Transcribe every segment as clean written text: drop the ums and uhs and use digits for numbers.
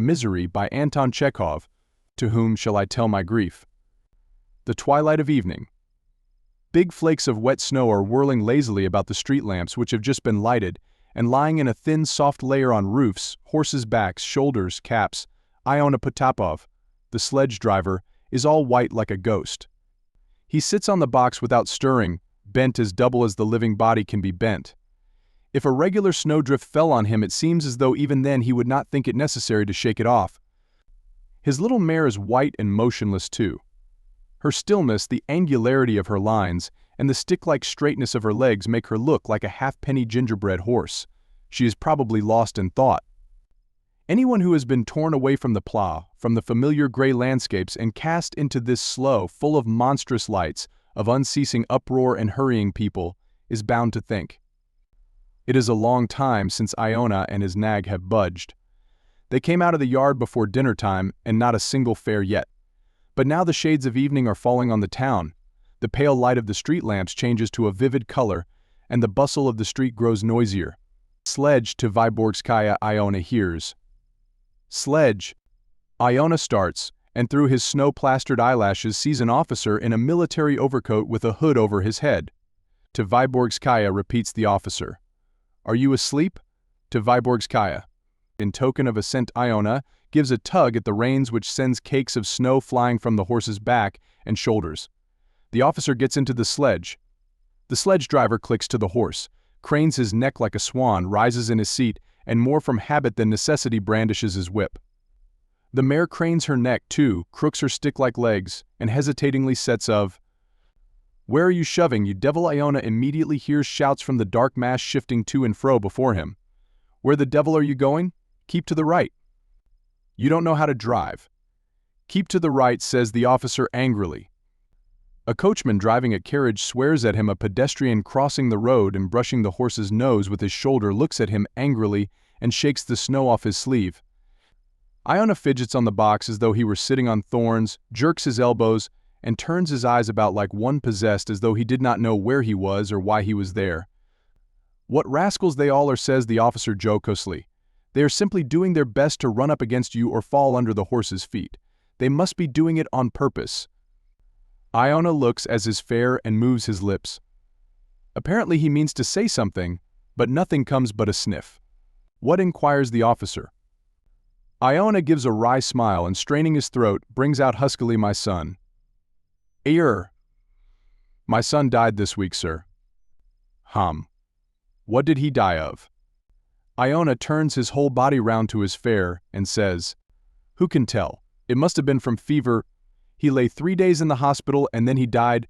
Misery by Anton Chekhov. To whom shall I tell my grief? The twilight of evening. Big flakes of wet snow are whirling lazily about the street lamps which have just been lighted, and lying in a thin, soft layer on roofs, horses' backs, shoulders, caps. Iona Potapov, the sledge driver, is all white like a ghost. He sits on the box without stirring, bent as double as the living body can be bent. If a regular snowdrift fell on him, it seems as though even then he would not think it necessary to shake it off. His little mare is white and motionless too. Her stillness, the angularity of her lines, and the stick-like straightness of her legs make her look like a half-penny gingerbread horse. She is probably lost in thought. Anyone who has been torn away from the plow, from the familiar gray landscapes, and cast into this slow, full of monstrous lights, of unceasing uproar and hurrying people, is bound to think. It is a long time since Iona and his nag have budged. They came out of the yard before dinner time, and not a single fare yet. But now the shades of evening are falling on the town. The pale light of the street lamps changes to a vivid color, and the bustle of the street grows noisier. Sledge to Vyborgskaya, Iona hears. Sledge. Iona starts, and through his snow-plastered eyelashes sees an officer in a military overcoat with a hood over his head. To Vyborgskaya, repeats the officer. Are you asleep? To Vyborgskaya. In token of assent, Iona gives a tug at the reins which sends cakes of snow flying from the horse's back and shoulders. The officer gets into the sledge. The sledge driver clicks to the horse, cranes his neck like a swan, rises in his seat, and more from habit than necessity brandishes his whip. The mare cranes her neck too, crooks her stick-like legs, and hesitatingly sets of. Where are you shoving, you devil? Iona immediately hears shouts from the dark mass shifting to and fro before him. Where the devil are you going? Keep to the right. You don't know how to drive. Keep to the right, says the officer angrily. A coachman driving a carriage swears at him. A pedestrian crossing the road and brushing the horse's nose with his shoulder looks at him angrily and shakes the snow off his sleeve. Iona fidgets on the box as though he were sitting on thorns, jerks his elbows, and turns his eyes about like one possessed, as though he did not know where he was or why he was there. What rascals they all are, says the officer jocosely. They are simply doing their best to run up against you or fall under the horse's feet. They must be doing it on purpose. Iona looks as his fare and moves his lips. Apparently he means to say something, but nothing comes but a sniff. What, inquires the officer. Iona gives a wry smile and, straining his throat, brings out huskily, my son. My son died this week, sir. What did he die of? Iona turns his whole body round to his fare and says, Who can tell? It must have been from fever. He lay 3 days in the hospital and then he died.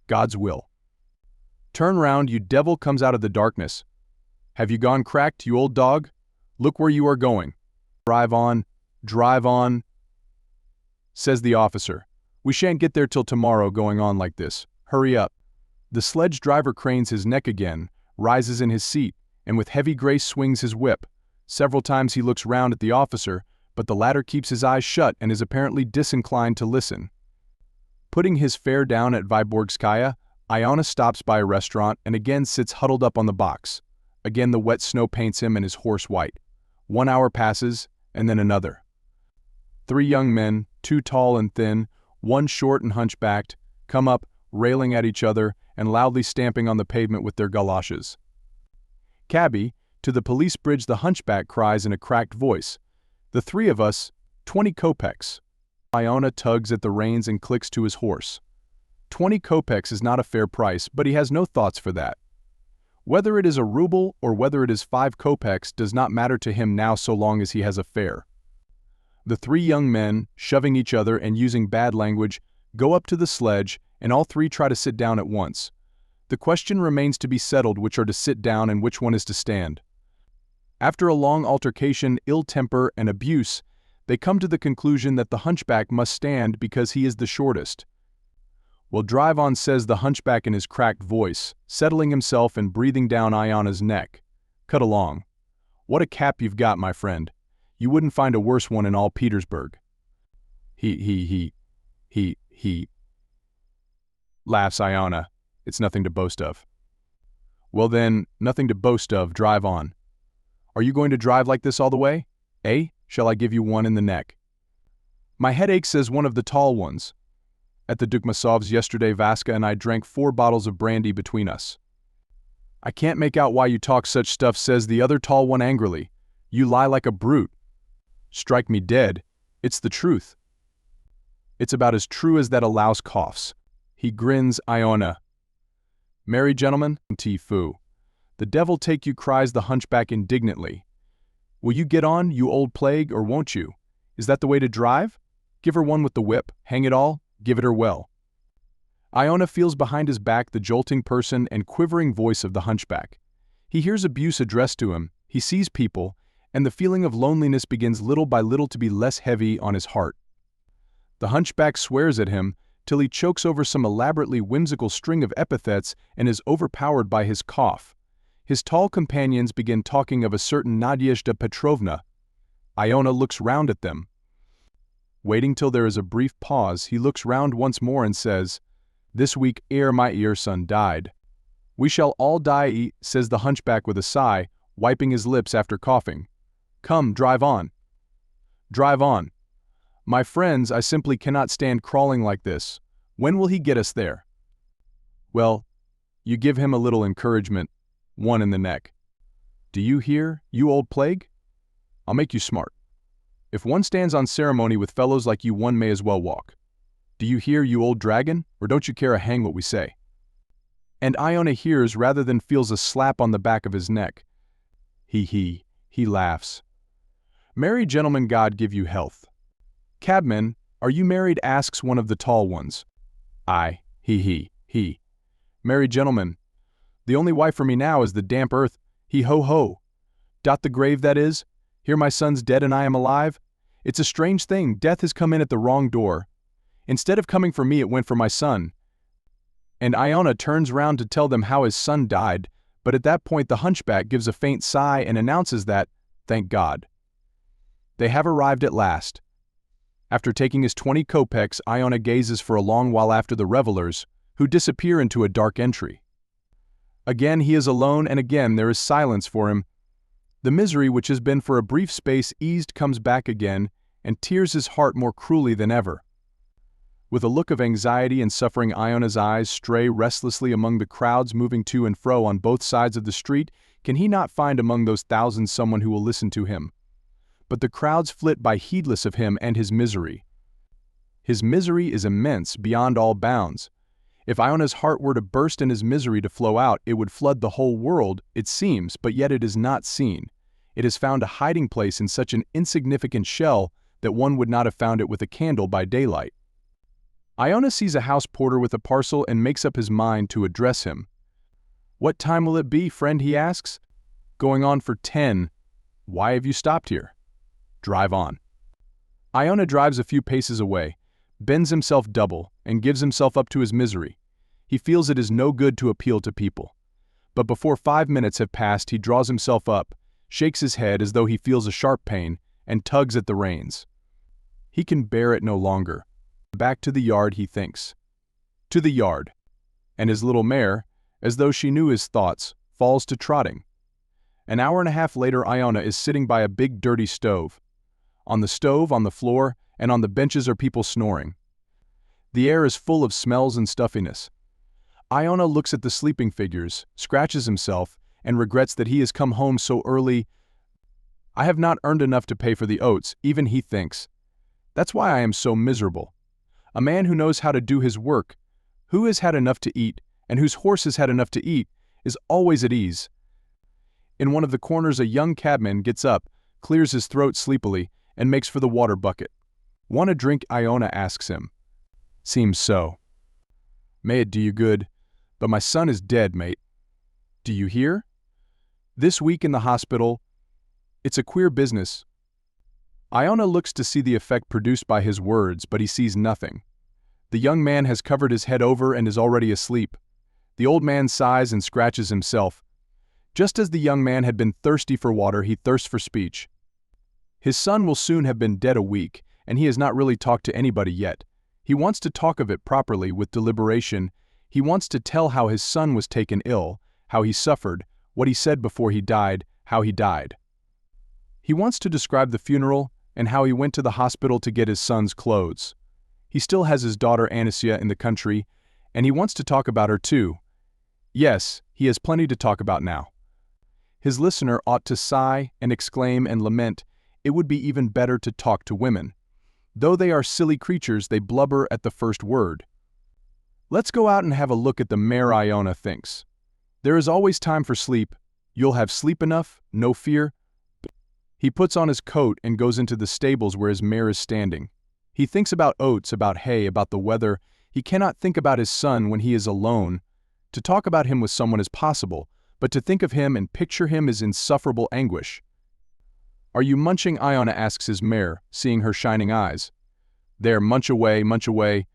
God's will. Turn round, you devil, comes out of the darkness. Have you gone cracked, you old dog? Look where you are going. Drive on, says the officer. We shan't get there till tomorrow going on like this. Hurry up. The sledge driver cranes his neck again, rises in his seat, and with heavy grace swings his whip. Several times he looks round at the officer, but the latter keeps his eyes shut and is apparently disinclined to listen. Putting his fare down at Vyborgskaya, Iona stops by a restaurant and again sits huddled up on the box. Again the wet snow paints him and his horse white. 1 hour passes, and then another. 3 young men, 2 tall and thin, 1 short and hunchbacked, come up, railing at each other and loudly stamping on the pavement with their galoshes. Cabby, to the police bridge, the hunchback cries in a cracked voice. The 3 of us, 20 kopecks. Iona tugs at the reins and clicks to his horse. 20 kopecks is not a fair price, but he has no thoughts for that. Whether it is a ruble or whether it is 5 kopecks does not matter to him now so long as he has a fare. The 3 young men, shoving each other and using bad language, go up to the sledge, and all 3 try to sit down at once. The question remains to be settled which are to sit down and which one is to stand. After a long altercation, ill temper, and abuse, they come to the conclusion that the hunchback must stand because he is the shortest. Well, drive on, says the hunchback in his cracked voice, settling himself and breathing down Iona's neck. Cut along. What a cap you've got, my friend. You wouldn't find a worse one in all Petersburg. He, laughs Iona. It's nothing to boast of. Well then, nothing to boast of, drive on. Are you going to drive like this all the way? Eh? shall I give you one in the neck? My headache, says one of the tall ones. At the Dukmasovs yesterday, Vaska and I drank 4 bottles of brandy between us. I can't make out why you talk such stuff, says the other tall one angrily. You lie like a brute. Strike me dead. It's the truth. It's about as true as that a louse coughs. He grins, Iona. Merry gentlemen, T-foo. The devil take you, cries the hunchback indignantly. Will you get on, you old plague, or won't you? Is that the way to drive? Give her one with the whip, hang it all, give it her well. Iona feels behind his back the jolting person and quivering voice of the hunchback. He hears abuse addressed to him, he sees people, and the feeling of loneliness begins little by little to be less heavy on his heart. The hunchback swears at him till he chokes over some elaborately whimsical string of epithets and is overpowered by his cough. His tall companions begin talking of a certain Nadyezhda Petrovna. Iona looks round at them. Waiting till there is a brief pause, he looks round once more and says, This week ere my ear son died. We shall all die, says the hunchback with a sigh, wiping his lips after coughing. Come, drive on. Drive on. My friends, I simply cannot stand crawling like this. When will he get us there? Well, you give him a little encouragement, one in the neck. Do you hear, you old plague? I'll make you smart. If one stands on ceremony with fellows like you, one may as well walk. Do you hear, you old dragon, or don't you care a hang what we say? And Iona hears rather than feels a slap on the back of his neck. He laughs. Merry gentlemen, God give you health. Cabman, are you married, asks one of the tall ones. Aye, he. Merry gentlemen, the only wife for me now is the damp earth, ho. Dot the grave, that is. Here my son's dead and I am alive. It's a strange thing, death has come in at the wrong door. Instead of coming for me, it went for my son. And Iona turns round to tell them how his son died, but at that point the hunchback gives a faint sigh and announces that, thank God. They have arrived at last. After taking his 20 kopecks, Iona gazes for a long while after the revelers, who disappear into a dark entry. Again he is alone, and again there is silence for him. The misery which has been for a brief space eased comes back again, and tears his heart more cruelly than ever. With a look of anxiety and suffering, Iona's eyes stray restlessly among the crowds moving to and fro on both sides of the street. Can he not find among those thousands someone who will listen to him? But the crowds flit by heedless of him and his misery. His misery is immense, beyond all bounds. If Iona's heart were to burst and his misery to flow out, it would flood the whole world, it seems, but yet it is not seen. It has found a hiding place in such an insignificant shell that one would not have found it with a candle by daylight. Iona sees a house porter with a parcel and makes up his mind to address him. What time will it be, friend, he asks. Going on for 10. Why have you stopped here? Drive on. Iona drives a few paces away, bends himself double, and gives himself up to his misery. He feels it is no good to appeal to people. But before 5 minutes have passed, he draws himself up, shakes his head as though he feels a sharp pain, and tugs at the reins. He can bear it no longer. Back to the yard, he thinks. To the yard. And his little mare, as though she knew his thoughts, falls to trotting. An hour and a half later, Iona is sitting by a big dirty stove. On the stove, on the floor, and on the benches are people snoring. The air is full of smells and stuffiness. Iona looks at the sleeping figures, scratches himself, and regrets that he has come home so early. I have not earned enough to pay for the oats, even he thinks. That's why I am so miserable. A man who knows how to do his work, who has had enough to eat, and whose horse has had enough to eat, is always at ease. In one of the corners, a young cabman gets up, clears his throat sleepily, and makes for the water bucket. Want a drink? Iona asks him. Seems so. May it do you good, but my son is dead, mate. Do you hear? This week in the hospital. It's a queer business. Iona looks to see the effect produced by his words, but he sees nothing. The young man has covered his head over and is already asleep. The old man sighs and scratches himself. Just as the young man had been thirsty for water, he thirsts for speech. His son will soon have been dead a week, and he has not really talked to anybody yet. He wants to talk of it properly, with deliberation. He wants to tell how his son was taken ill, how he suffered, what he said before he died, how he died. He wants to describe the funeral, and how he went to the hospital to get his son's clothes. He still has his daughter Anastasia in the country, and he wants to talk about her too. Yes, he has plenty to talk about now. His listener ought to sigh and exclaim and lament, it would be even better to talk to women. Though they are silly creatures, they blubber at the first word. Let's go out and have a look at the mare, Iona thinks. There is always time for sleep. You'll have sleep enough, no fear. He puts on his coat and goes into the stables where his mare is standing. He thinks about oats, about hay, about the weather. He cannot think about his son when he is alone. To talk about him with someone is possible, but to think of him and picture him is insufferable anguish. Are you munching? Iona asks his mare, seeing her shining eyes. There, munch away, munch away.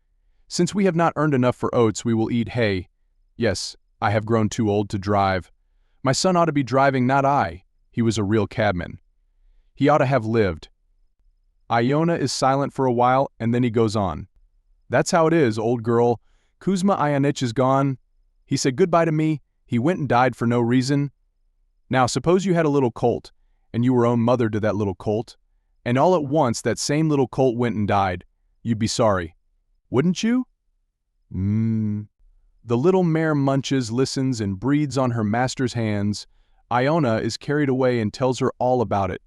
Since we have not earned enough for oats, we will eat hay. Yes, I have grown too old to drive. My son ought to be driving, not I. He was a real cabman. He ought to have lived. Iona is silent for a while, and then he goes on. That's how it is, old girl. Kuzma Ionitch is gone. He said goodbye to me. He went and died for no reason. Now suppose you had a little colt, and you were own mother to that little colt, and all at once that same little colt went and died. You'd be sorry. Wouldn't you? The little mare munches, listens, and breathes on her master's hands. Iona is carried away and tells her all about it.